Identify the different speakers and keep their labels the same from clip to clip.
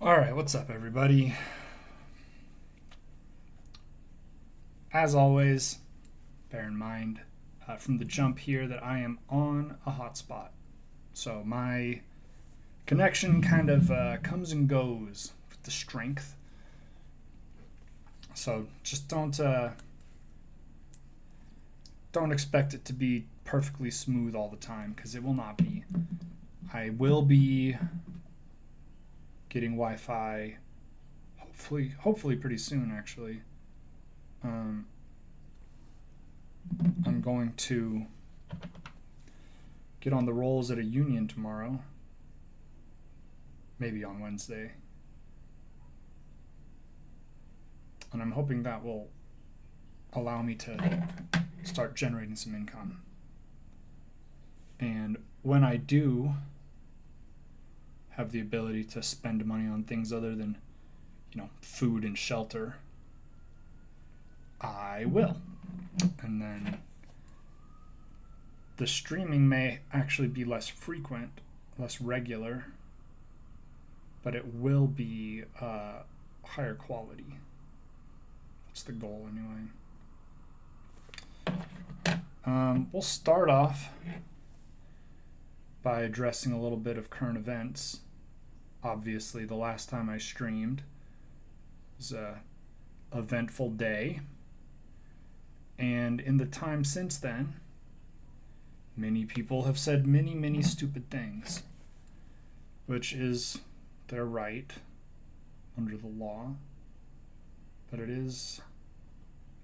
Speaker 1: All right, what's up, everybody? As always, bear in mind from the jump here that I am on a hotspot. So my connection kind of comes and goes with the strength. So just don't expect it to be perfectly smooth all the time, because it will not be. I will be getting Wi-Fi hopefully pretty soon, actually. Um, I'm going to get on the rolls at a union tomorrow, maybe on Wednesday, and I'm hoping that will allow me to start generating some income. And when I do have the ability to spend money on things other than, food and shelter, I will. And then the streaming may actually be less frequent, less regular, but it will be higher quality. That's the goal, anyway. We'll start off by addressing a little bit of current events. Obviously, the last time I streamed was a eventful day. And in the time since then, many people have said many, many stupid things, which is their right under the law, but it is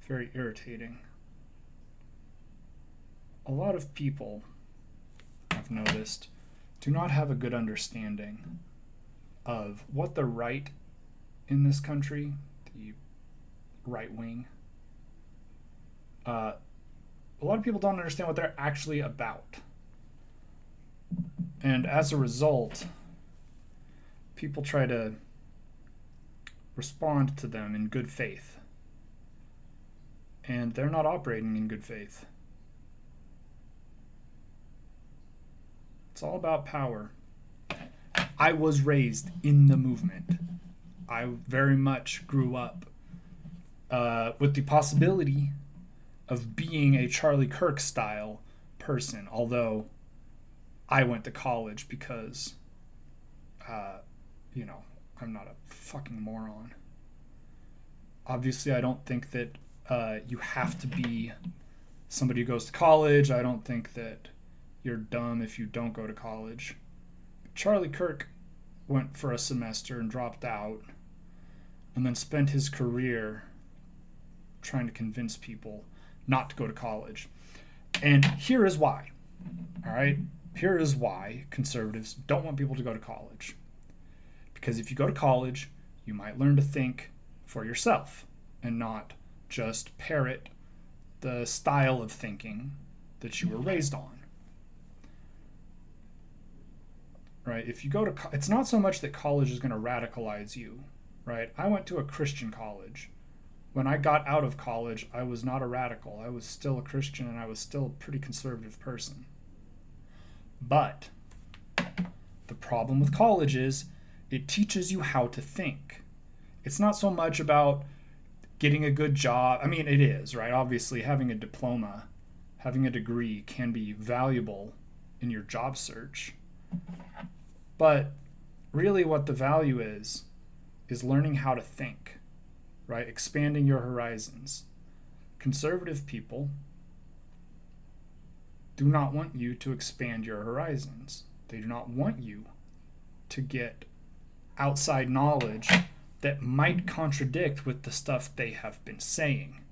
Speaker 1: very irritating. A lot of people, I've noticed, do not have a good understanding of what the right in this country, the right wing, a lot of people don't understand what they're actually about. And as a result, people try to respond to them in good faith. And they're not operating in good faith. It's all about power. I was raised in the movement. I very much grew up with the possibility of being a Charlie Kirk style person, although I went to college because, I'm not a fucking moron. Obviously, I don't think that you have to be somebody who goes to college. I don't think that you're dumb if you don't go to college. Charlie Kirk went for a semester and dropped out, and then spent his career trying to convince people not to go to college. And here is why. All right? Here is why conservatives don't want people to go to college. Because if you go to college, you might learn to think for yourself and not just parrot the style of thinking that you were raised on. Right? If you go to it's not so much that college is going to radicalize you, right? I went to a Christian college. When I got out of college, I was not a radical. I was still a Christian, and I was still a pretty conservative person. But the problem with college is it teaches you how to think. It's not so much about getting a good job. I mean, it is, right? Obviously, having a diploma, having a degree can be valuable in your job search. But really what the value is learning how to think, right? Expanding your horizons. Conservative people do not want you to expand your horizons. They do not want you to get outside knowledge that might contradict with the stuff they have been saying.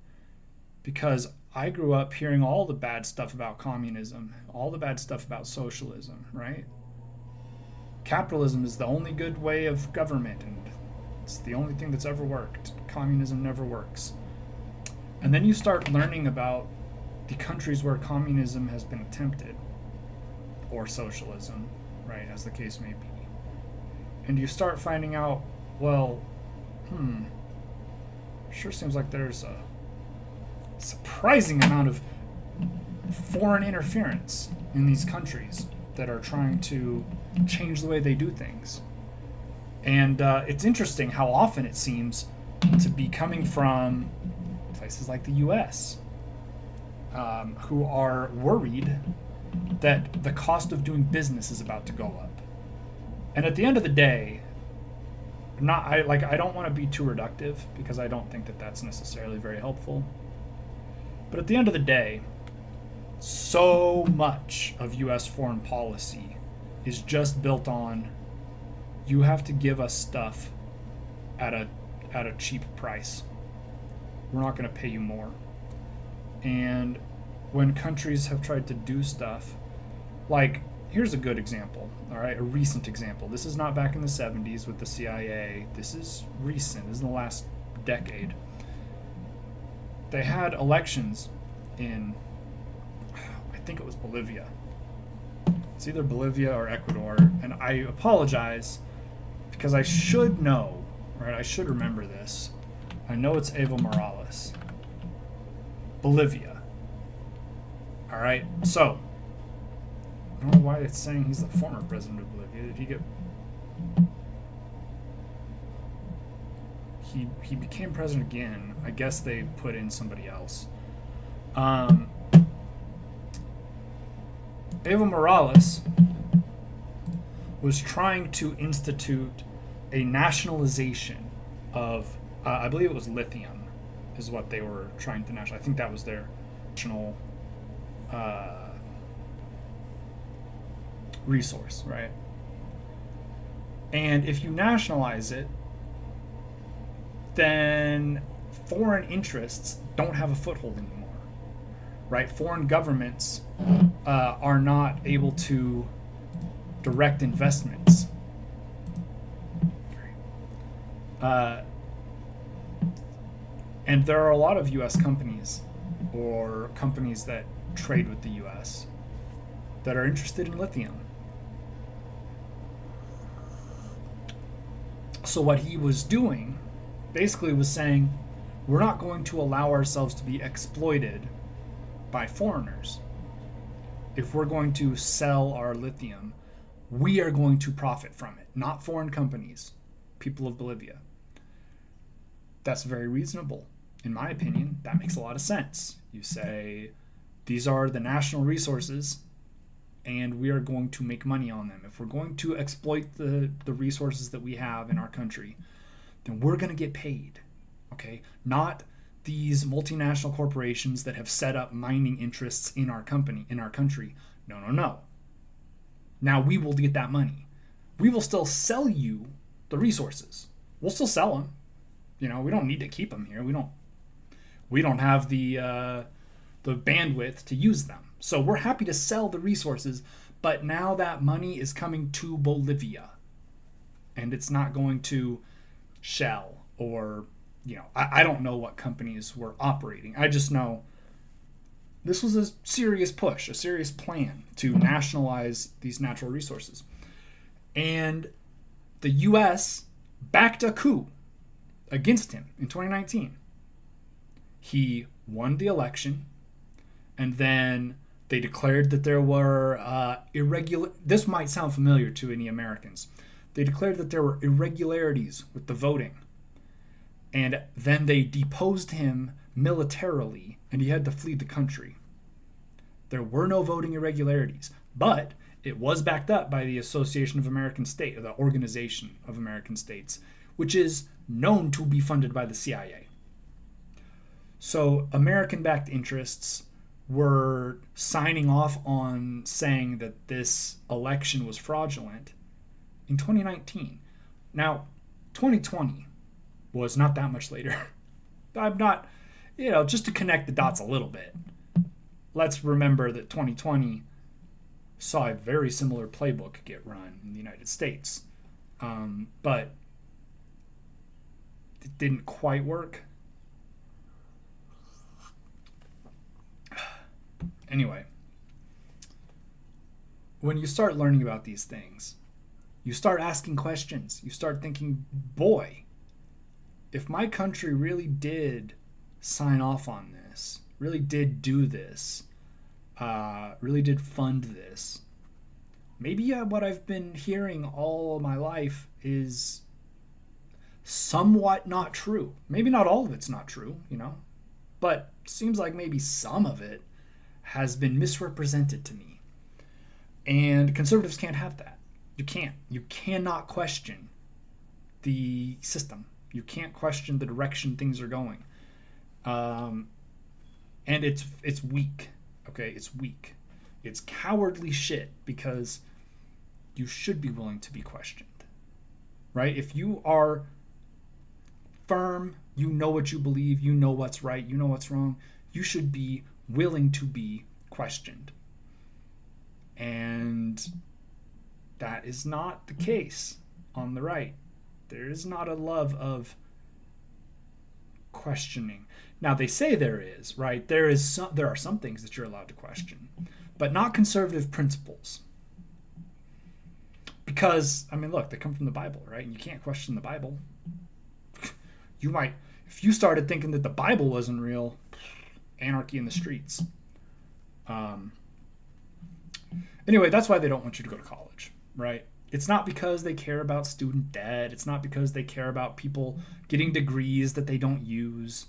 Speaker 1: Because I grew up hearing all the bad stuff about communism, all the bad stuff about socialism, right? Capitalism is the only good way of government, and it's the only thing that's ever worked. Communism never works. And then you start learning about the countries where communism has been attempted, or socialism, right, as the case may be. And you start finding out, well, sure seems like there's a surprising amount of foreign interference in these countries that are trying to change the way they do things. And it's interesting how often it seems to be coming from places like the US, who are worried that the cost of doing business is about to go up. And at the end of the day, I don't want to be too reductive because I don't think that that's necessarily very helpful. But at the end of the day, so much of US foreign policy is just built on you have to give us stuff at a cheap price. We're not going to pay you more. And when countries have tried to do stuff, like, here's a good example, all right, a recent example. This is not back in the 70s with the CIA. This is recent. This is in the last decade. They had elections in, I think it was Bolivia. It's either Bolivia or Ecuador. And I apologize because I should know, right? I should remember this. I know it's Evo Morales. Bolivia. All right. So, I don't know why it's saying he's the former president of Bolivia. Did he get... He became president again. I guess they put in somebody else. Evo Morales was trying to institute a nationalization of, I believe it was lithium, is what they were trying to nationalize. I think that was their national resource, right? And if you nationalize it, then foreign interests don't have a foothold anymore, right? Foreign governments are not able to direct investments. And there are a lot of U.S. companies or companies that trade with the U.S. that are interested in lithium. So what he was doing basically was saying, we're not going to allow ourselves to be exploited by foreigners. If we're going to sell our lithium, we are going to profit from it, not foreign companies, people of Bolivia. That's very reasonable. In my opinion, that makes a lot of sense. You say, these are the national resources, and we are going to make money on them. If we're going to exploit the resources that we have in our country, then we're going to get paid, okay? Not these multinational corporations that have set up mining interests in our company, in our country. No, no, no. Now we will get that money. We will still sell you the resources. We'll still sell them. You know, we don't need to keep them here. We don't have the bandwidth to use them. So we're happy to sell the resources, but now that money is coming to Bolivia, and it's not going to Shell or, you know, I don't know what companies were operating. I just know this was a serious push, a serious plan to nationalize these natural resources. And the U.S. backed a coup against him in 2019. He won the election, and then they declared that there were this might sound familiar to any Americans. They declared that there were irregularities with the voting. And then they deposed him militarily, and he had to flee the country. There were no voting irregularities, but it was backed up by the Association of American States, or the Organization of American States, which is known to be funded by the CIA. So American-backed interests were signing off on saying that this election was fraudulent in 2019. Now, 2020 was not that much later. I'm not, just to connect the dots a little bit. Let's remember that 2020 saw a very similar playbook get run in the United States. But it didn't quite work. Anyway, when you start learning about these things, you start asking questions. You start thinking, boy, if my country really did sign off on this, really did do this, really did fund this, maybe what I've been hearing all my life is somewhat not true. Maybe not all of it's not true, but seems like maybe some of it has been misrepresented to me. And conservatives can't have that. You can't. You cannot question the system. You can't question the direction things are going. And it's weak. Okay, it's weak. It's cowardly shit, because you should be willing to be questioned. Right? If you are firm, you know what you believe, you know what's right, you know what's wrong, you should be willing to be questioned. And that is not the case on the right. There is not a love of questioning. Now, they say there is, right? There are some things that you're allowed to question, but not conservative principles. Because, look, they come from the Bible, right? And you can't question the Bible. You might, if you started thinking that the Bible wasn't real, anarchy in the streets. Anyway, that's why they don't want you to go to college, right? It's not because they care about student debt. It's not because they care about people getting degrees that they don't use.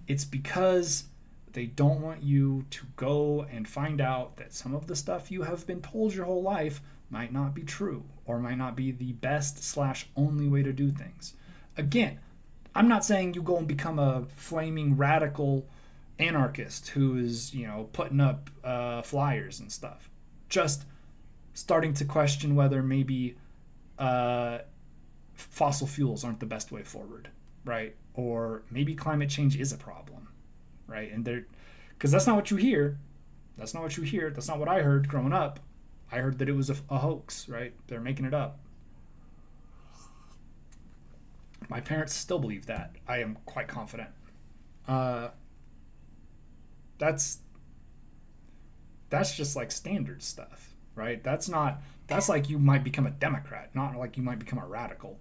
Speaker 1: It's because they don't want you to go and find out that some of the stuff you have been told your whole life might not be true, or might not be the best / only way to do things. Again, I'm not saying you go and become a flaming radical anarchist who is, putting up flyers and stuff. Just starting to question whether maybe fossil fuels aren't the best way forward, right? Or maybe climate change is a problem, right? And because that's not what you hear. That's not what you hear. That's not what I heard growing up. I heard that it was a hoax, right? They're making it up. My parents still believe that. I am quite confident. That's just like standard stuff, right? That's like you might become a Democrat, not like you might become a radical.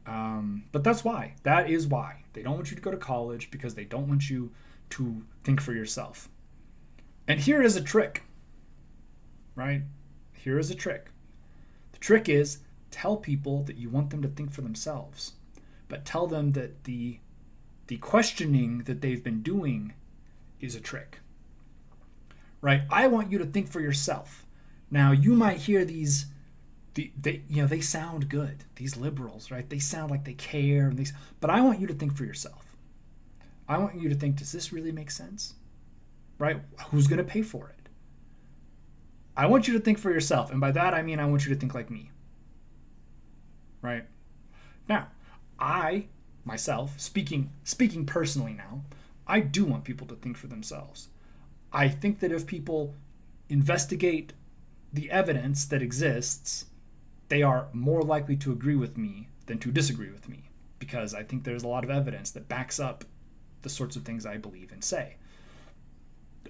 Speaker 1: But that's why. That is why. They don't want you to go to college, because they don't want you to think for yourself. And here is a trick, right? Here is a trick. The trick is, tell people that you want them to think for themselves, but tell them that the questioning that they've been doing is a trick, right? I want you to think for yourself. Now, you might hear these, they sound good, these liberals, right? They sound like they care, but I want you to think for yourself. I want you to think, does this really make sense? Right? Who's going to pay for it? I want you to think for yourself. And by that, I mean, I want you to think like me. Right? Now, I, myself, speaking personally now, I do want people to think for themselves. I think that if people investigate the evidence that exists, they are more likely to agree with me than to disagree with me, because I think there's a lot of evidence that backs up the sorts of things I believe and say.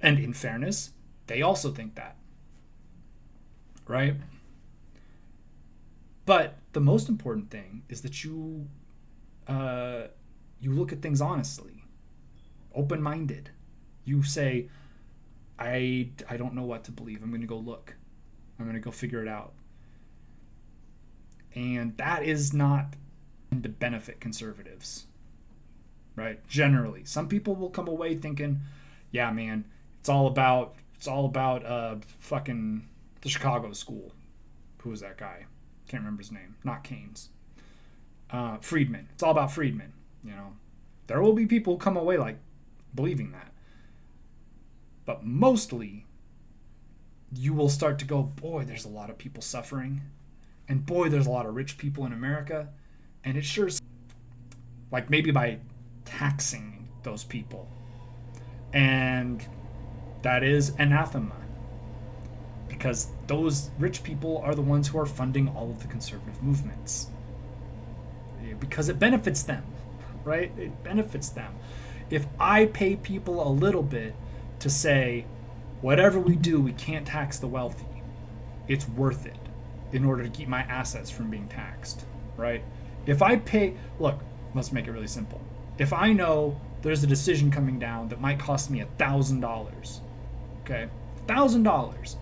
Speaker 1: And in fairness, they also think that. Right? But the most important thing is that you look at things honestly, open-minded. You say, I don't know what to believe. I'm going to go look. I'm going to go figure it out. And that is not to benefit conservatives, right? Generally, some people will come away thinking, yeah, man, it's all about fucking the Chicago school. Who was that guy? Can't remember his name. Not Keynes. Friedman. It's all about Friedman. There will be people who come away like believing that. But mostly, you will start to go, boy, there's a lot of people suffering. And boy, there's a lot of rich people in America. And it sure, like maybe by taxing those people. And that is anathema. Because those rich people are the ones who are funding all of the conservative movements. Because it benefits them, right? It benefits them. If I pay people a little bit to say, whatever we do, we can't tax the wealthy, it's worth it in order to keep my assets from being taxed, right? If I pay, look, let's make it really simple. If I know there's a decision coming down that might cost me $1,000, okay? $1,000.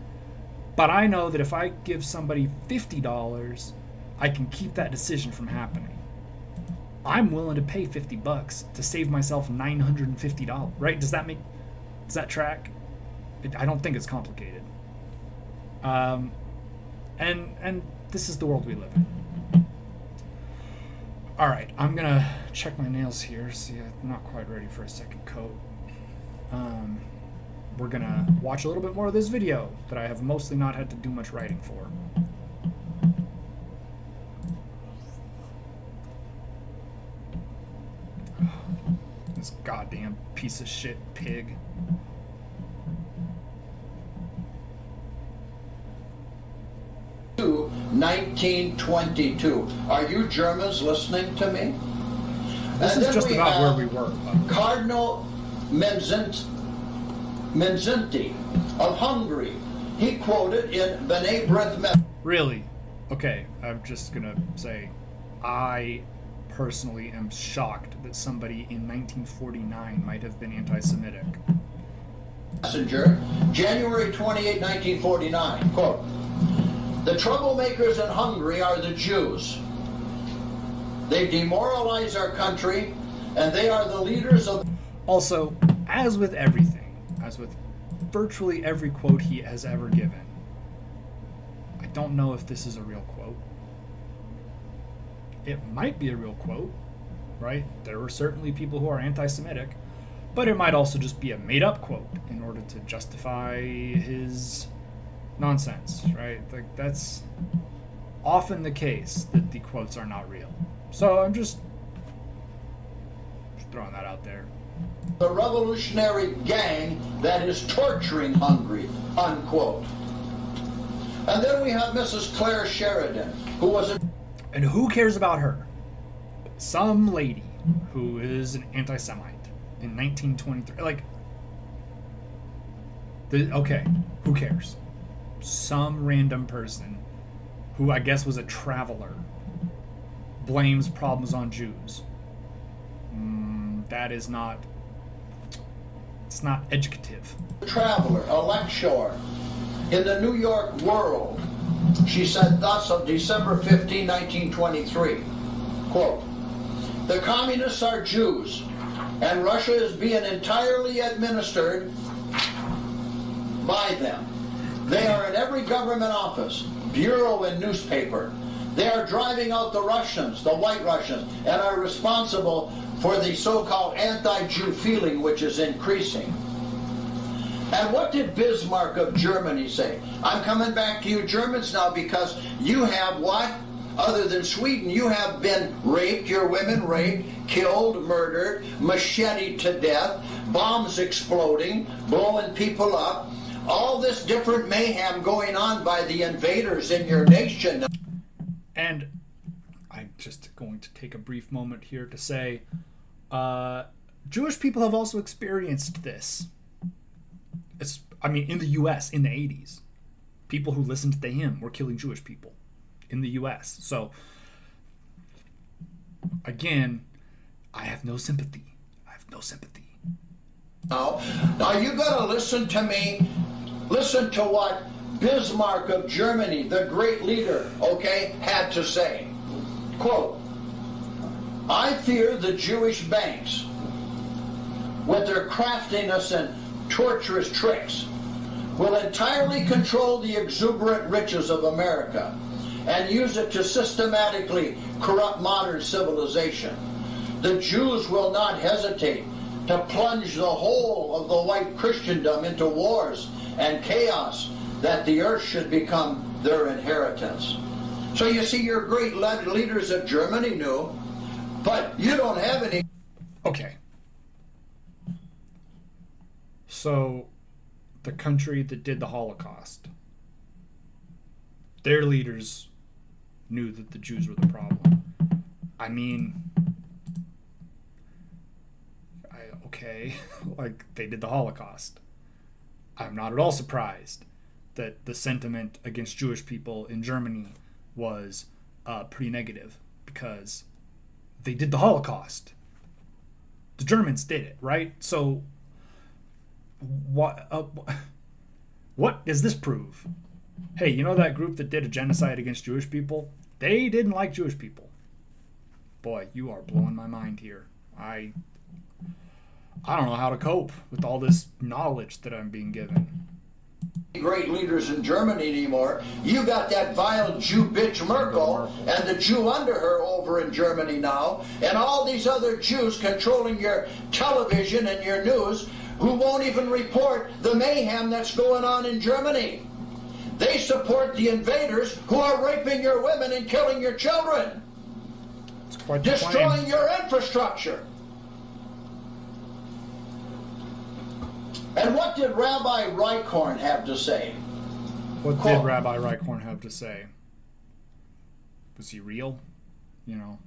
Speaker 1: But I know that if I give somebody $50, I can keep that decision from happening. I'm willing to pay $50 to save myself $950, right? Does that track? I don't think it's complicated. And this is the world we live in. All right, I'm gonna check my nails here. See, I'm not quite ready for a second coat. We're gonna watch a little bit more of this video that I have mostly not had to do much writing for. This goddamn piece of shit pig.
Speaker 2: To 1922. Are you Germans listening to me?
Speaker 1: This is just about where we were.
Speaker 2: Cardinal Menzinti of Hungary. He quoted in B'nai B'rith Method.
Speaker 1: Really? Okay, I'm just gonna say, I personally am shocked that somebody in 1949 might have been anti-Semitic.
Speaker 2: Messenger, January 28, 1949. Quote, "The troublemakers in Hungary are the Jews. They demoralize our country, and they are the leaders of..."
Speaker 1: Also, as with everything, as with virtually every quote he has ever given, I don't know if this is a real quote. It might be a real quote, right? There are certainly people who are anti-Semitic, but it might also just be a made-up quote in order to justify his nonsense, right? Like, that's often the case, that the quotes are not real. So I'm just throwing that out there.
Speaker 2: "The revolutionary gang that is torturing Hungary," unquote. And then we have Mrs. Claire Sheridan, who was a...
Speaker 1: And who cares about her? Some lady who is an anti-Semite in 1923. Like, okay, who cares? Some random person who I guess was a traveler blames problems on Jews. That is not... It's not educative.
Speaker 2: traveler, a lecturer in the New York World. She said thus of December 15, 1923, quote, "The communists are Jews, and Russia is being entirely administered by them. They are in every government office, bureau, and newspaper. They are driving out the Russians, the white Russians, and are responsible for the so-called anti-Jew feeling, which is increasing." And what did Bismarck of Germany say? I'm coming back to you Germans now, because you have what? Other than Sweden, you have been raped, your women raped, killed, murdered, macheted to death, bombs exploding, blowing people up, all this different mayhem going on by the invaders in your nation.
Speaker 1: And I'm just going to take a brief moment here to say, Jewish people have also experienced this. In the U.S. in the 80s, people who listened to the hymn were killing Jewish people in the U.S. So, again, I have no sympathy.
Speaker 2: Now you got to listen to me. Listen to what Bismarck of Germany, the great leader, okay, had to say. Quote, "I fear the Jewish banks, with their craftiness and torturous tricks, will entirely control the exuberant riches of America and use it to systematically corrupt modern civilization. The Jews will not hesitate to plunge the whole of the white Christendom into wars and chaos, that the earth should become their inheritance." So you see, your great leaders of Germany knew, but you don't have any.
Speaker 1: Okay. So, the country that did the Holocaust, their leaders knew that the Jews were the problem. I mean, okay, like, they did the Holocaust. I'm not at all surprised that the sentiment against Jewish people in Germany was pretty negative, because they did the Holocaust. The Germans did it, right? So, what does this prove? Hey, you know that group that did a genocide against Jewish people? They didn't like Jewish people. boy, you are blowing my mind here. I don't know how to cope with all this knowledge that I'm being given.
Speaker 2: Great leaders in Germany anymore. You got that vile Jew bitch Merkel and the Jew under her over in Germany now, and all these other Jews controlling your television and your news who won't even report the mayhem that's going on in Germany. They support the invaders who are raping your women and killing your children,
Speaker 1: It's quite the
Speaker 2: destroying
Speaker 1: claim.
Speaker 2: your infrastructure. And what did Rabbi Reichhorn have to say?
Speaker 1: What
Speaker 2: Quote.
Speaker 1: did Rabbi Reichhorn have to say? Was he real? You know,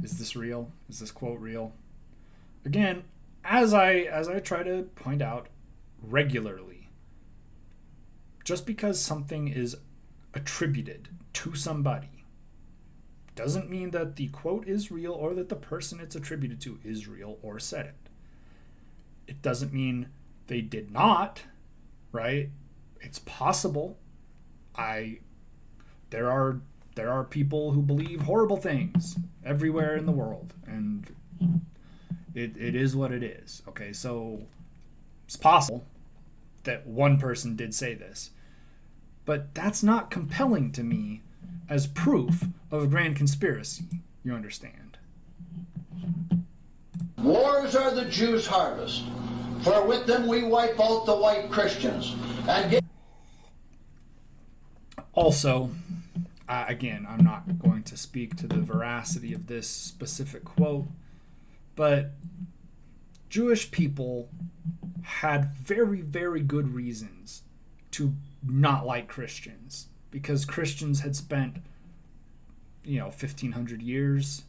Speaker 1: is this real? Is this quote real? Again, as I try to point out regularly, just because something is attributed to somebody doesn't mean that the quote is real or that the person it's attributed to is real or said it. It doesn't mean they did not, right? It's possible. There are people who believe horrible things everywhere in the world, and it is what it is. Okay, so it's possible that one person did say this, but that's not compelling to me as proof of a grand conspiracy. You understand?
Speaker 2: Wars are the Jews' harvest, for with them we wipe out the white Christians and get.
Speaker 1: Also, again, I'm not going to speak to the veracity of this specific quote, but Jewish people had very, very good reasons to not like Christians, because Christians had spent, 1,500 years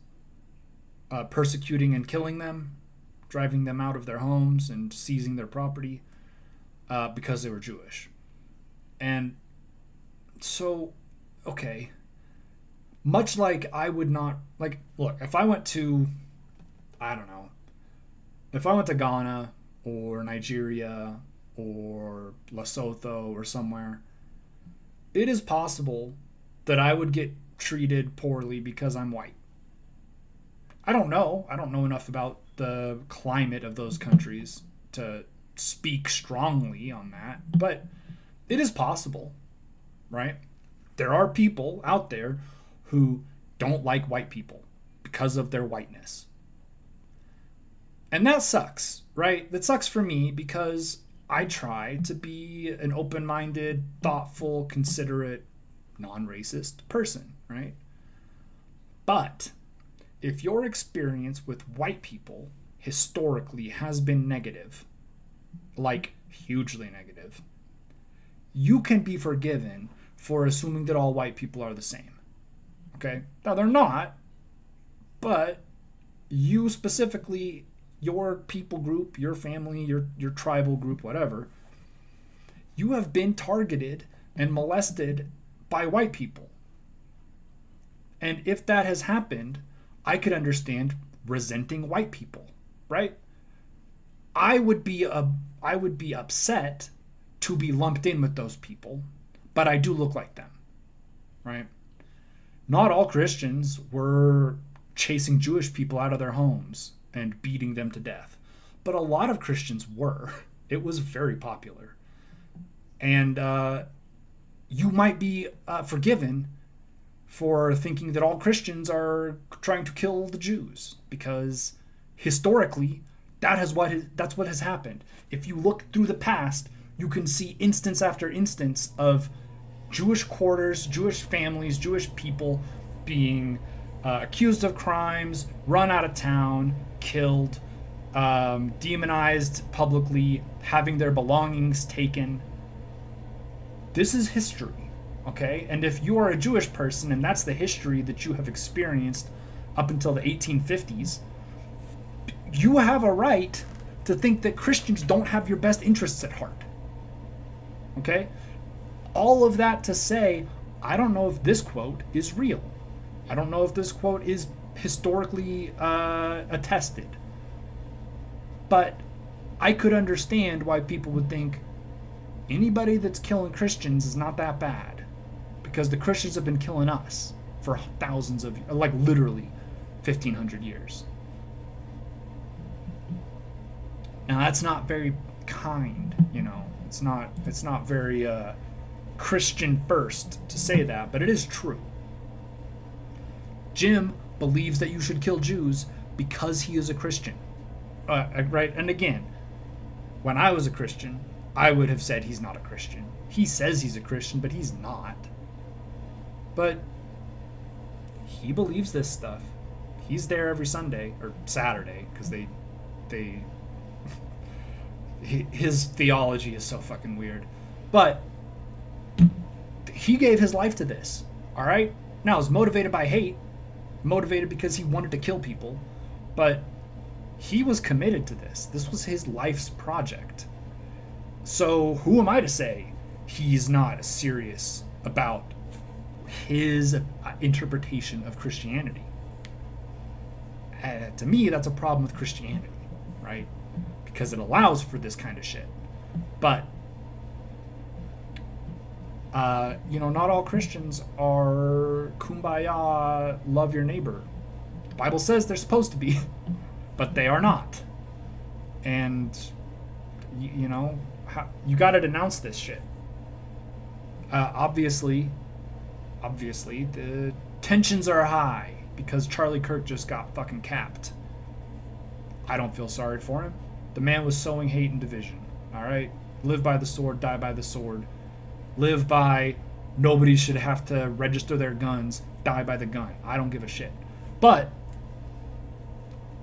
Speaker 1: persecuting and killing them, driving them out of their homes and seizing their property because they were Jewish. And so, okay, much like I would not, like, look, if I went to, if I went to Ghana or Nigeria or Lesotho or somewhere, it is possible that I would get treated poorly because I'm white. I don't know enough about the climate of those countries to speak strongly on that, but it is possible, right? There are people out there who don't like white people because of their whiteness. And that sucks, right? That sucks for me because I try to be an open-minded, thoughtful, considerate, non-racist person, right? But if your experience with white people historically has been negative, like hugely negative, you can be forgiven for assuming that all white people are the same. Okay? Now, they're not, but you specifically, your people group, your family, your tribal group, whatever, you have been targeted and molested by white people. And if that has happened, I could understand resenting white people, right? I would be upset to be lumped in with those people, but I do look like them, right? Not all Christians were chasing Jewish people out of their homes and beating them to death, but a lot of Christians were. It was very popular. And you might be forgiven for thinking that all Christians are trying to kill the Jews, because historically that's what has happened. If you look through the past, you can see instance after instance of Jewish quarters, Jewish families, Jewish people being accused of crimes, run out of town, killed, demonized publicly, having their belongings taken. This is history. Okay, and if you are a Jewish person and that's the history that you have experienced up until the 1850s, you have a right to think that Christians don't have your best interests at heart. Okay? All of that to say, I don't know if this quote is real. I don't know if this quote is historically attested. But I could understand why people would think anybody that's killing Christians is not that bad, because the Christians have been killing us for thousands of, like literally 1,500 years. Now that's not very kind, you know. It's not very Christian first to say that, but it is true. Jim believes that you should kill Jews because he is a Christian. Right? And again, when I was a Christian, I would have said he's not a Christian. He says he's a Christian, but he's not. But he believes this stuff. He's there every Sunday or Saturday because his theology is so fucking weird. But he gave his life to this. All right? Now, he's motivated by hate, motivated because he wanted to kill people, but he was committed to this. This was his life's project. So who am I to say he's not serious about his interpretation of Christianity? To me, that's a problem with Christianity, right? Because it allows for this kind of shit. But, not all Christians are kumbaya, love your neighbor. The Bible says they're supposed to be, but they are not. And, you got to denounce this shit. Obviously, the tensions are high because Charlie Kirk just got fucking capped. I don't feel sorry for him. The man was sowing hate and division. All right? Live by the sword, die by the sword. Live by nobody should have to register their guns, die by the gun. I don't give a shit. But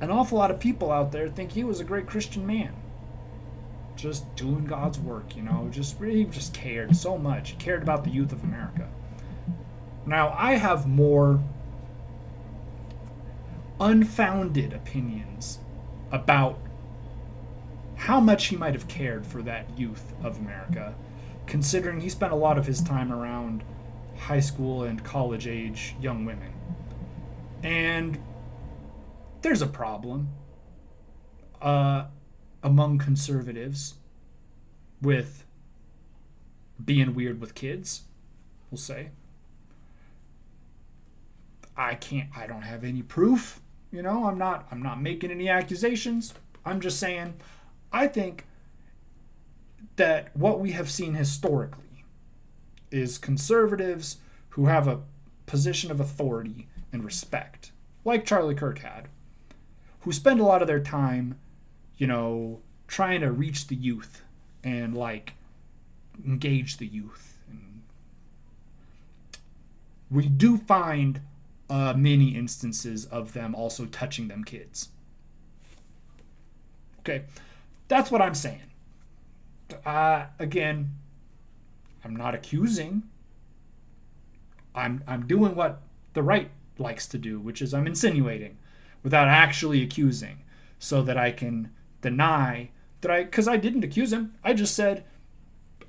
Speaker 1: an awful lot of people out there think he was a great Christian man. Just doing God's work, he just cared so much. He cared about the youth of America. Now, I have more unfounded opinions about how much he might have cared for that youth of America, considering he spent a lot of his time around high school and college age young women. And there's a problem among conservatives with being weird with kids, we'll say. I don't have any proof, I'm not making any accusations. I'm just saying, I think that what we have seen historically is conservatives who have a position of authority and respect, like Charlie Kirk had, who spend a lot of their time, trying to reach the youth and engage the youth. And we do find many instances of them also touching them kids. Okay, that's what I'm saying. Again, I'm not accusing. I'm doing what the right likes to do, which is I'm insinuating without actually accusing, so that I can deny that because I didn't accuse him. I just said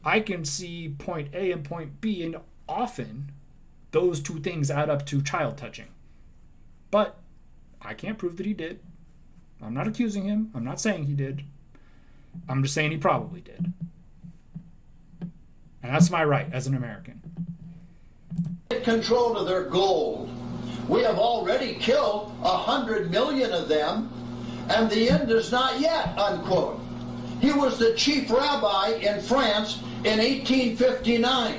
Speaker 1: I can see point A and point B, and often those two things add up to child touching. But I can't prove that he did. I'm not accusing him. I'm not saying he did. I'm just saying he probably did. And that's my right as an American.
Speaker 2: Control of their gold. We have already killed 100 million of them, and the end is not yet, unquote. He was the chief rabbi in France in 1859.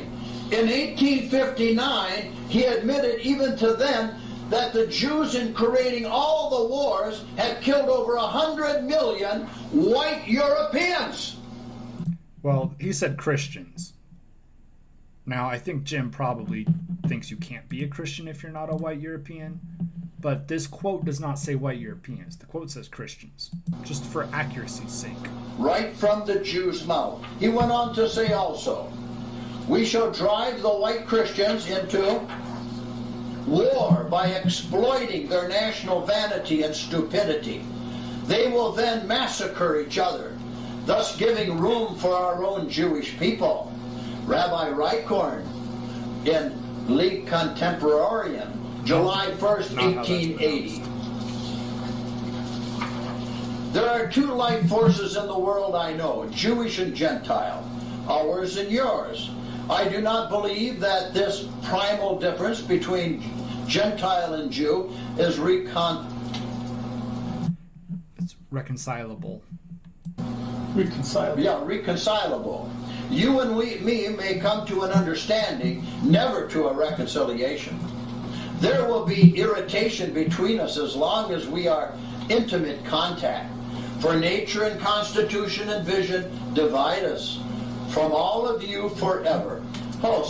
Speaker 2: In 1859, he admitted even to then that the Jews, in creating all the wars, had killed over 100 million white Europeans.
Speaker 1: Well, he said Christians. Now, I think Jim probably thinks you can't be a Christian if you're not a white European, but this quote does not say white Europeans. The quote says Christians, just for accuracy's sake.
Speaker 2: Right from the Jew's mouth. He went on to say also, we shall drive the white Christians into war by exploiting their national vanity and stupidity. They will then massacre each other, thus giving room for our own Jewish people. Rabbi Reichhorn in League Contemporarian, July 1st, 1880. There are two life forces in the world I know, Jewish and Gentile, ours and yours. I do not believe that this primal difference between Gentile and Jew is
Speaker 1: It's reconcilable.
Speaker 3: Reconcilable.
Speaker 2: Yeah, reconcilable. You and me may come to an understanding, never to a reconciliation. There will be irritation between us as long as we are intimate contact. For nature and constitution and vision divide us from all of you forever. Oh,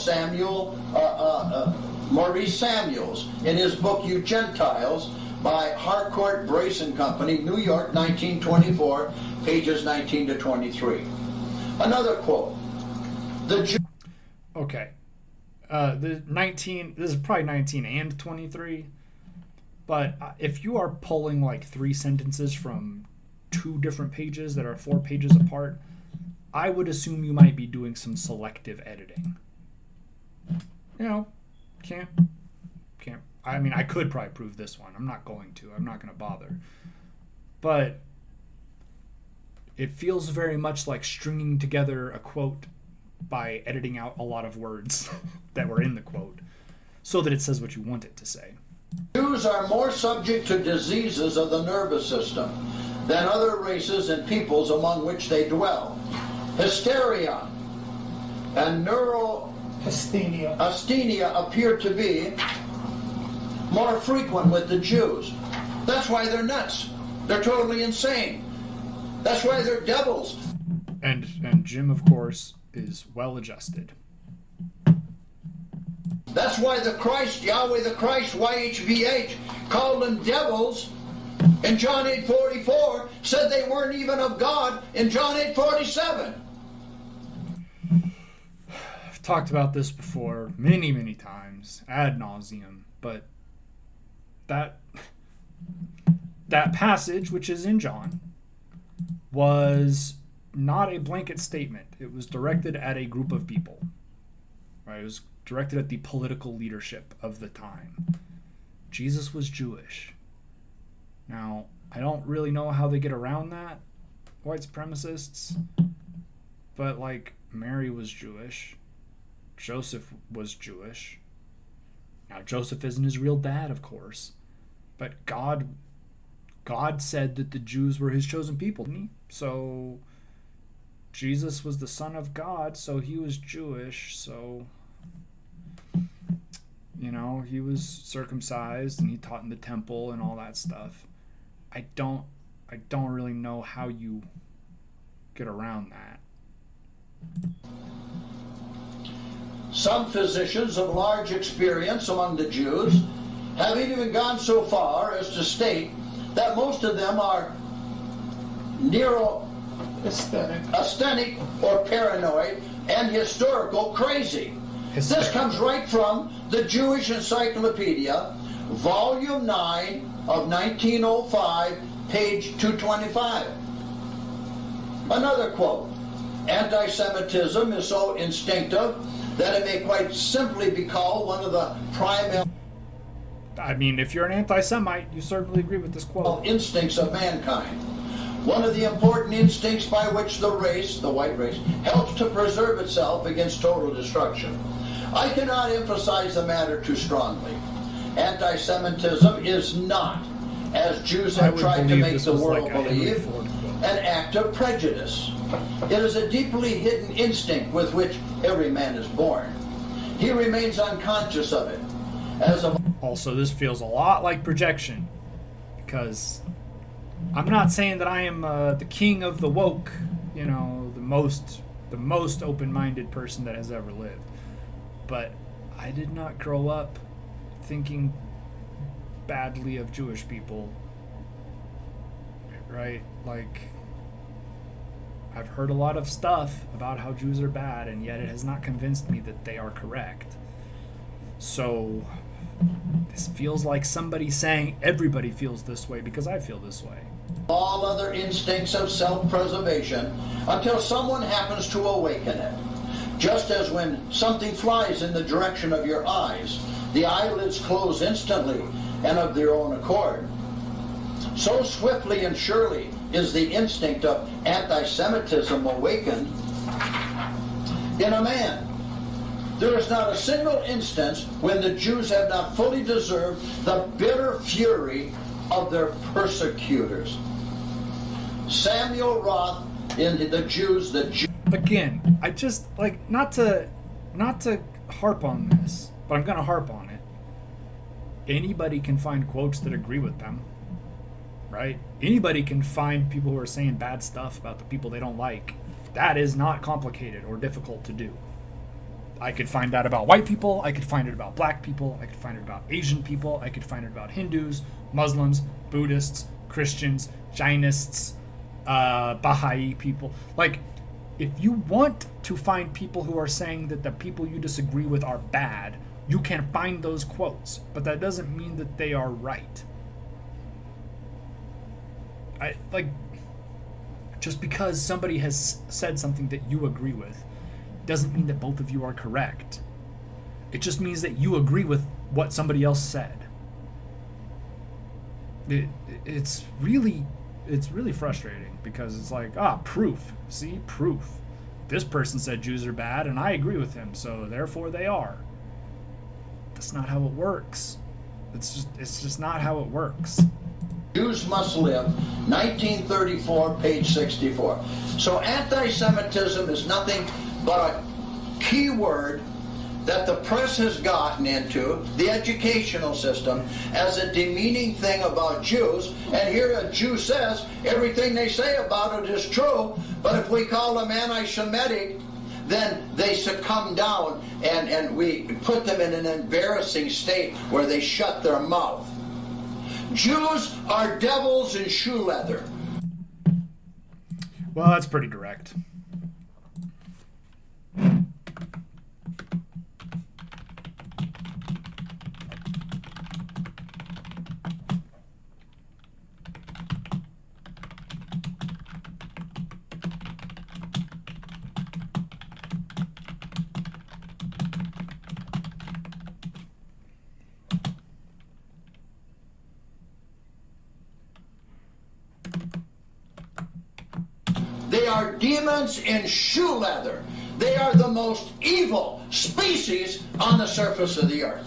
Speaker 2: Maurice Samuels, in his book You Gentiles, by Harcourt Brace and Company, New York, 1924, pages 19 to 23. Another quote.
Speaker 1: Okay. This is probably 19 and 23. But if you are pulling like 3 sentences from 2 different pages that are 4 pages apart, I would assume you might be doing some selective editing. You know, can't. I mean, I could probably prove this one. I'm not going to. I'm not going to bother. But it feels very much like stringing together a quote by editing out a lot of words that were in the quote so that it says what you want it to say.
Speaker 2: Jews are more subject to diseases of the nervous system than other races and peoples among which they dwell. Hysteria and neurasthenia appear to be more frequent with the Jews. That's why they're nuts. They're totally insane. That's why they're devils.
Speaker 1: And Jim, of course, is well adjusted.
Speaker 2: That's why the Christ, Yahweh the Christ, YHVH, called them devils in John 8:44, said they weren't even of God in John 8:47.
Speaker 1: I've talked about this before many, many times, ad nauseum, but that passage, which is in John, was not a blanket statement. It was directed at a group of people. Right? It was directed at the political leadership of the time. Jesus was Jewish. Now, I don't really know how they get around that, white supremacists, but like Mary was Jewish. Joseph was Jewish. Now, Joseph isn't his real dad, of course, but God said that the Jews were his chosen people. So Jesus was the Son of God, so he was Jewish, so he was circumcised and he taught in the temple and all that stuff. I don't really know how you get around that.
Speaker 2: Some physicians of large experience among the Jews have even gone so far as to state that most of them are asthenic or paranoid and historical crazy. This comes right from the Jewish Encyclopedia, Volume 9 of 1905, page 225. Another quote. Anti-Semitism is so instinctive that it may quite simply be called one of the primary...
Speaker 1: I mean, if you're an anti-Semite, you certainly agree with this quote.
Speaker 2: ...instincts of mankind. One of the important instincts by which the race, the white race, helps to preserve itself against total destruction. I cannot emphasize the matter too strongly. Anti-Semitism is not, as Jews have tried to make the world believe, an act of prejudice. It is a deeply hidden instinct with which every man is born. He remains unconscious of it.
Speaker 1: Also, this feels a lot like projection, because I'm not saying that I am the king of the woke, the most open-minded person that has ever lived. But I did not grow up thinking badly of Jewish people, right? Like, I've heard a lot of stuff about how Jews are bad, and yet it has not convinced me that they are correct. So this feels like somebody saying everybody feels this way because I feel this way.
Speaker 2: All other instincts of self-preservation until someone happens to awaken it. Just as when something flies in the direction of your eyes, the eyelids close instantly and of their own accord. So swiftly and surely is the instinct of anti-Semitism awakened in a man. There is not a single instance when the Jews have not fully deserved the bitter fury of their persecutors. Samuel Roth in the Jews,
Speaker 1: Again, I just like not to harp on this, but I'm gonna harp on it. Anybody can find quotes that agree with them, right? Anybody can find people who are saying bad stuff about the people they don't like. That is not complicated or difficult to do. I could find out about white people, I could find it about black people, I could find it about Asian people, I could find it about Hindus, Muslims, Buddhists, Christians, Jainists, Baha'i people. Like, if you want to find people who are saying that the people you disagree with are bad, you can find those quotes, but that doesn't mean that they are right. Just because somebody has said something that you agree with doesn't mean that both of you are correct. It just means that you agree with what somebody else said. It's really frustrating because it's like, proof. See, proof. This person said Jews are bad and I agree with him, so therefore they are. That's not how it works. It's just not how it works.
Speaker 2: Jews Must Live, 1934, page 64. So anti-Semitism is nothing but a key word that the press has gotten into, the educational system, as a demeaning thing about Jews. And here a Jew says everything they say about it is true, but if we call them anti-Semitic, then they succumb down and we put them in an embarrassing state where they shut their mouth. Jews are devils in shoe leather.
Speaker 1: Well, that's pretty direct.
Speaker 2: They are demons in shoe leather. They are the most evil species on the surface of the earth.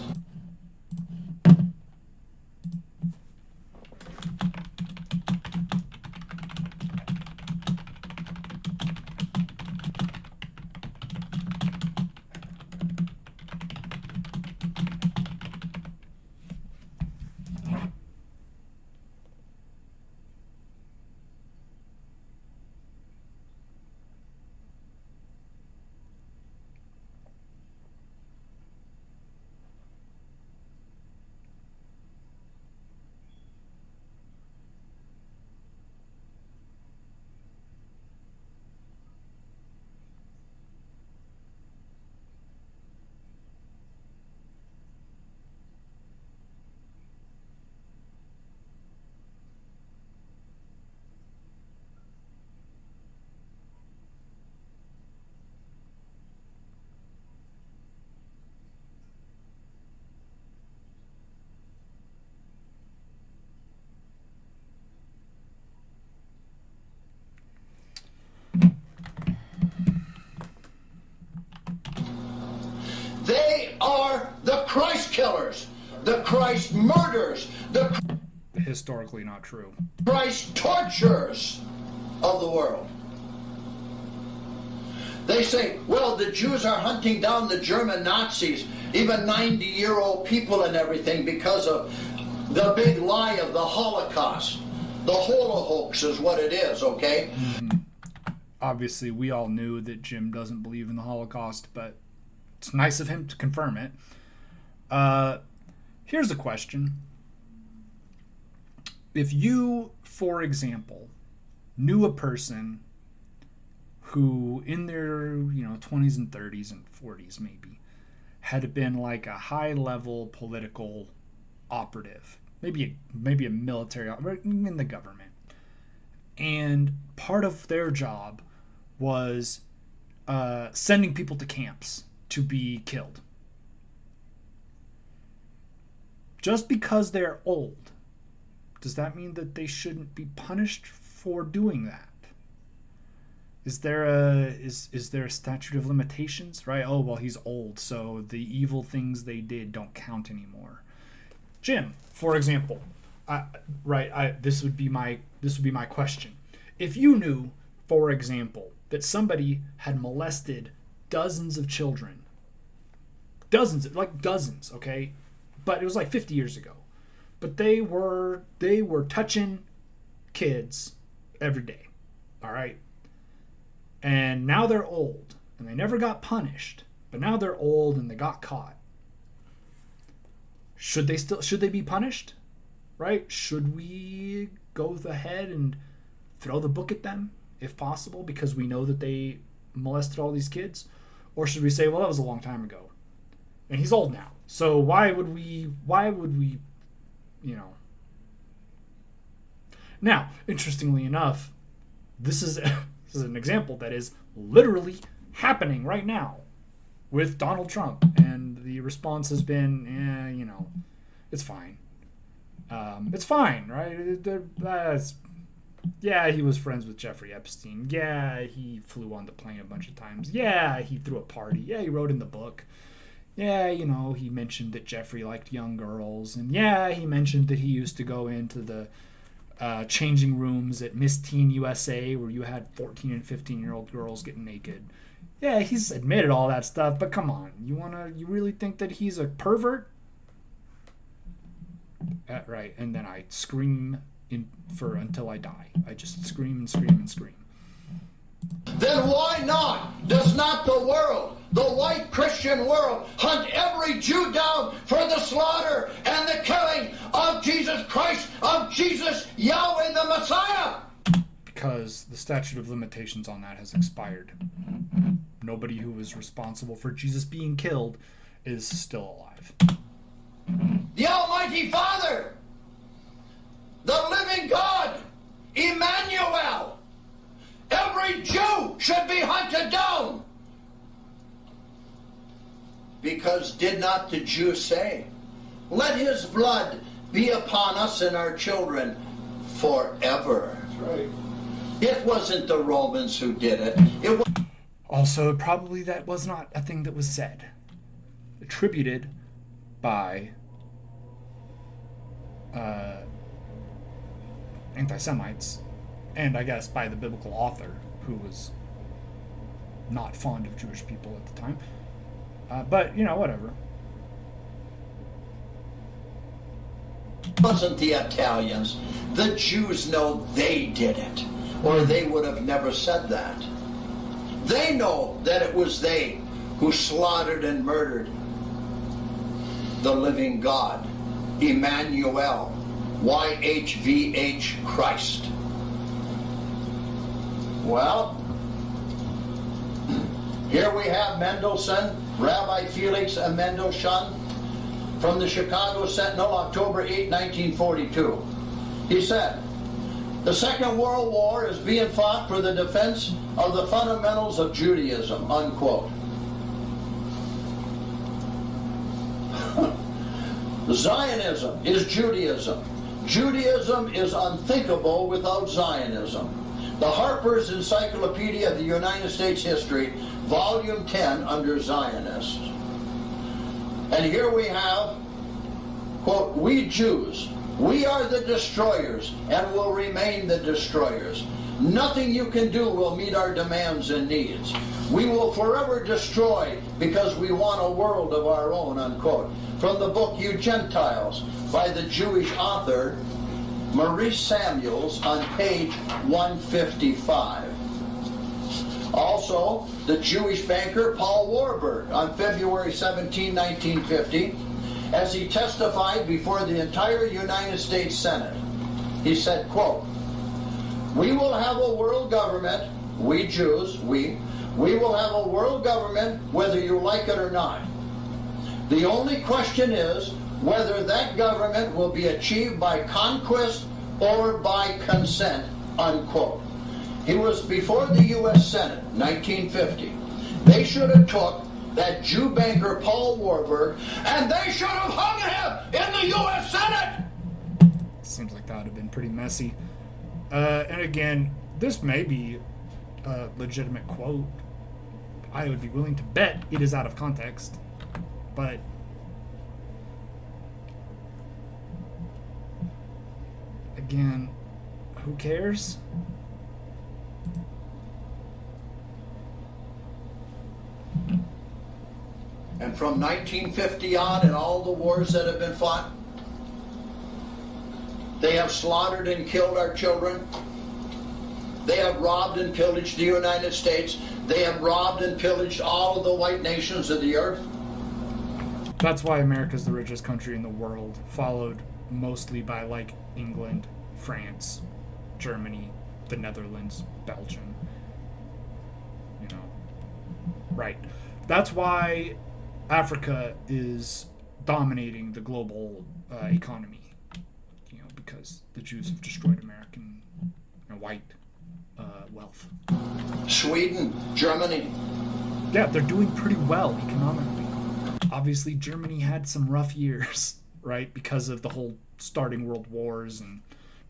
Speaker 2: They are the Christ killers, the Christ murderers, the
Speaker 1: Historically not true.
Speaker 2: Christ torturers of the world. They say, well, the Jews are hunting down the German Nazis, even 90-year-old people and everything, because of the big lie of the Holocaust. The Holocaust is what it is, okay?
Speaker 1: Mm-hmm. Obviously, we all knew that Jim doesn't believe in the Holocaust, but it's nice of him to confirm it. Here's a question. If you, for example, knew a person who in their 20s and 30s and 40s maybe had been like a high-level political operative, maybe a military in the government, and part of their job was sending people to camps to be killed. Just because they're old, does that mean that they shouldn't be punished for doing that? Is there a statute of limitations, right? Oh well, he's old, so the evil things they did don't count anymore. Jim, for example, this would be my question. If you knew, for example, that somebody had molested dozens of children, dozens, okay, but it was like 50 years ago, but they were touching kids every day, all right, and now they're old and they never got punished, but now they're old and they got caught. Should they be punished? Right? Should we go ahead and throw the book at them if possible because we know that they molested all these kids? Or should we say, well, that was a long time ago and he's old now, so why would we Now, interestingly enough, this is an example that is literally happening right now with Donald Trump, and the response has been, it's fine. It's fine, right? Yeah, he was friends with Jeffrey Epstein. Yeah, he flew on the plane a bunch of times. Yeah, he threw a party. Yeah, he wrote in the book. Yeah, he mentioned that Jeffrey liked young girls. And yeah, he mentioned that he used to go into the changing rooms at Miss Teen USA where you had 14 and 15-year-old girls getting naked. Yeah, he's admitted all that stuff, but come on. You really think that he's a pervert? Right, and then I scream until I die. I just scream and scream and scream.
Speaker 2: Then why not? Does not the world, the white Christian world, hunt every Jew down for the slaughter and the killing of Jesus Christ, of Jesus, Yahweh the Messiah?
Speaker 1: Because the statute of limitations on that has expired. Nobody who was responsible for Jesus being killed is still alive.
Speaker 2: The Almighty Father, the living God, Emmanuel. Every Jew should be hunted down. Because did not the Jews say, let his blood be upon us and our children forever?
Speaker 3: That's right.
Speaker 2: It wasn't the Romans who did it.
Speaker 1: Also, probably that was not a thing that was said. Attributed by anti-Semites, and I guess by the biblical author, who was not fond of Jewish people at the time. But, whatever.
Speaker 2: It wasn't the Italians. The Jews know they did it, or they would have never said that. They know that it was they who slaughtered and murdered the living God, Emmanuel, YHVH Christ. Well, here we have Mendelssohn, Rabbi Felix Mendelssohn, from the Chicago Sentinel, October 8, 1942. He said, the Second World War is being fought for the defense of the fundamentals of Judaism, unquote. Zionism is Judaism. Judaism is unthinkable without Zionism. The Harper's Encyclopedia of the United States History, Volume 10, under Zionists. And here we have, quote, we Jews, we are the destroyers and will remain the destroyers. Nothing you can do will meet our demands and needs. We will forever destroy because we want a world of our own, unquote. From the book You Gentiles by the Jewish author Maurice Samuels on page 155. Also, the Jewish banker Paul Warburg on February 17, 1950, as he testified before the entire United States Senate. He said, quote, we will have a world government, we Jews, we will have a world government whether you like it or not. The only question is whether that government will be achieved by conquest or by consent, unquote. He was before the U.S. Senate, 1950. They should have took that Jew banker Paul Warburg and they should have hung him in the U.S. Senate!
Speaker 1: Seems like that would have been pretty messy. And again, this may be a legitimate quote, I would be willing to bet it is out of context. But again, who cares?
Speaker 2: And from 1950 on, and all the wars that have been fought, they have slaughtered and killed our children. They have robbed and pillaged the United States. They have robbed and pillaged all of the white nations of the earth.
Speaker 1: That's why America's the richest country in the world, followed mostly by like England, France, Germany, the Netherlands, Belgium. You know, right. That's why Africa is dominating the global economy. You know, because the Jews have destroyed American white wealth.
Speaker 2: Sweden, Germany.
Speaker 1: Yeah, they're doing pretty well economically. Obviously, Germany had some rough years, right? Because of the whole starting world wars and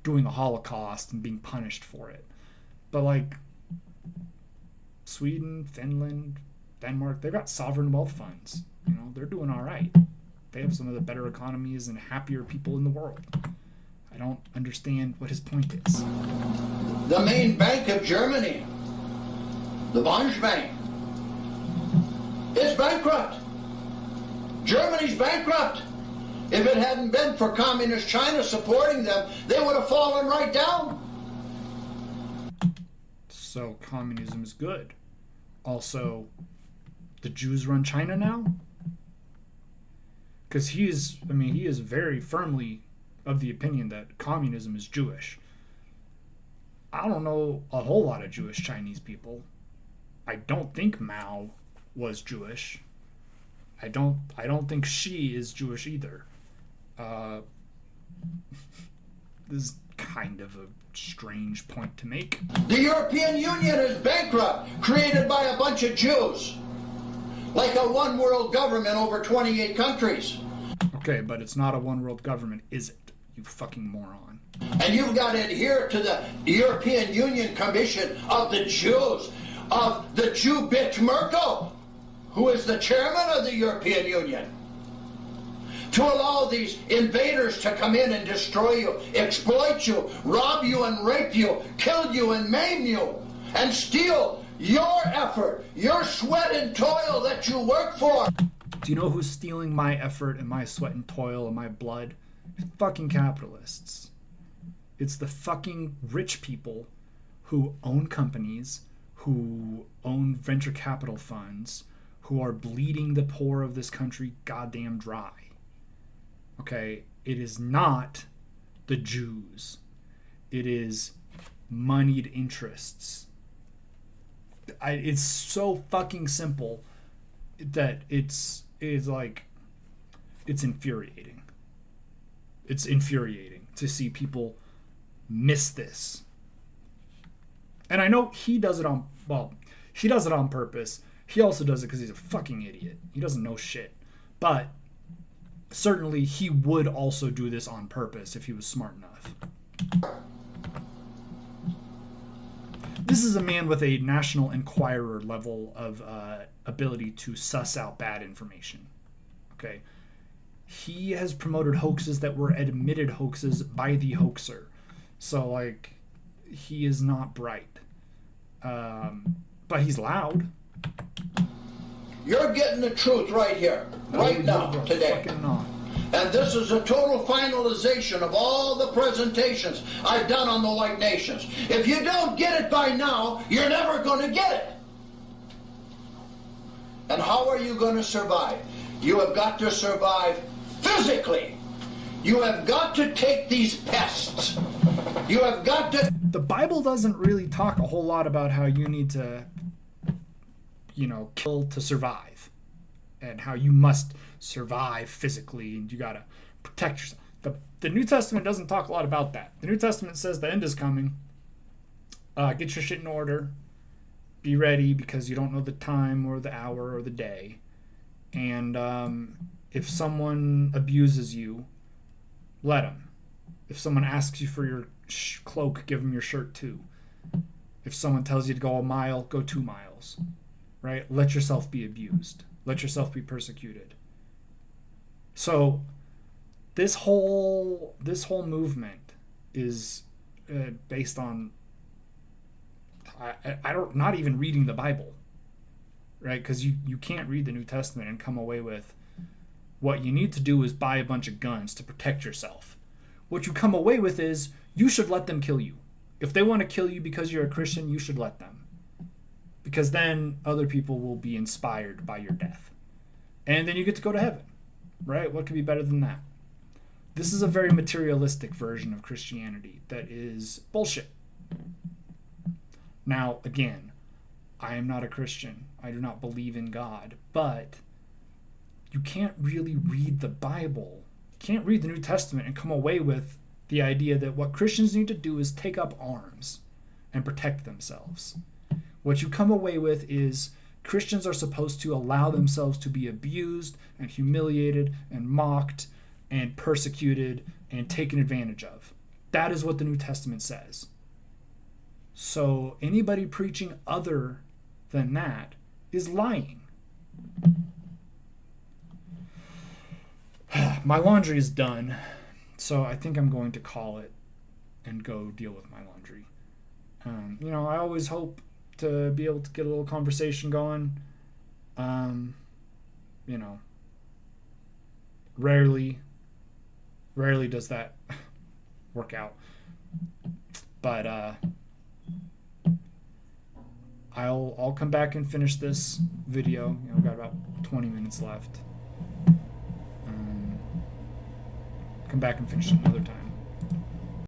Speaker 1: doing a Holocaust and being punished for it. But like Sweden, Finland, Denmark, they've got sovereign wealth funds. You know, they're doing all right. They have some of the better economies and happier people in the world. I don't understand what his point is.
Speaker 2: The main bank of Germany, the Bundesbank, is bankrupt. Germany's bankrupt. If it hadn't been for communist China supporting them, they would have fallen right down.
Speaker 1: So communism is good. Also, the Jews run China now? Because he is very firmly of the opinion that communism is Jewish. I don't know a whole lot of Jewish Chinese people. I don't think Mao was Jewish. I don't think Xi is Jewish either. This is kind of a strange point to make.
Speaker 2: The European Union is bankrupt, created by a bunch of Jews. Like a one world government over 28 countries.
Speaker 1: Okay, but it's not a one world government, is it? You fucking moron.
Speaker 2: And you've got to adhere to the European Union Commission of the Jews, of the Jew bitch Merkel, who is the chairman of the European Union, to allow these invaders to come in and destroy you, exploit you, rob you and rape you, kill you and maim you, and steal your effort, your sweat and toil that you work for.
Speaker 1: Do you know who's stealing my effort and my sweat and toil and my blood? Fucking capitalists. It's the fucking rich people who own companies, who own venture capital funds, who are bleeding the poor of this country goddamn dry. Okay? It is not the Jews. It is moneyed interests. It's so fucking simple that it's infuriating. It's infuriating to see people miss this. And I know he does it on purpose. He also does it because he's a fucking idiot. He doesn't know shit. But certainly he would also do this on purpose if he was smart enough. This is a man with a National Enquirer level of ability to suss out bad information. Okay? He has promoted hoaxes that were admitted hoaxes by the hoaxer. So, like, he is not bright. But he's loud.
Speaker 2: You're getting the truth right here, right now, today.
Speaker 1: Fucking not.
Speaker 2: And this is a total finalization of all the presentations I've done on the white nations. If you don't get it by now, you're never going to get it. And how are you going to survive? You have got to survive physically. You have got to take these pests. You have got to...
Speaker 1: The Bible doesn't really talk a whole lot about how you need to, kill to survive. And how you must survive physically and you gotta protect yourself. The New Testament doesn't talk a lot about that. The New Testament says the end is coming. Get your shit in order. Be ready because you don't know the time or the hour or the day. And if someone abuses you, let them. If someone asks you for your cloak, give them your shirt too. If someone tells you to go a mile, go 2 miles, right? Let yourself be abused. Let yourself be persecuted. So this whole movement is based on I don't not even reading the Bible, right? Because you can't read the New Testament and come away with what you need to do is buy a bunch of guns to protect yourself. What you come away with is you should let them kill you. If they want to kill you because you're a Christian, you should let them. Because then other people will be inspired by your death. And then you get to go to heaven, right? What could be better than that? This is a very materialistic version of Christianity that is bullshit. Now, again, I am not a Christian. I do not believe in God. But you can't really read the Bible. You can't read the New Testament and come away with the idea that what Christians need to do is take up arms and protect themselves. What you come away with is Christians are supposed to allow themselves to be abused and humiliated and mocked and persecuted and taken advantage of. That is what the New Testament says. So anybody preaching other than that is lying. My laundry is done, so I think I'm going to call it and go deal with my laundry. I always hope to be able to get a little conversation going. Rarely does that work out. But I'll come back and finish this video. I've got about 20 minutes left. Come back and finish it another time.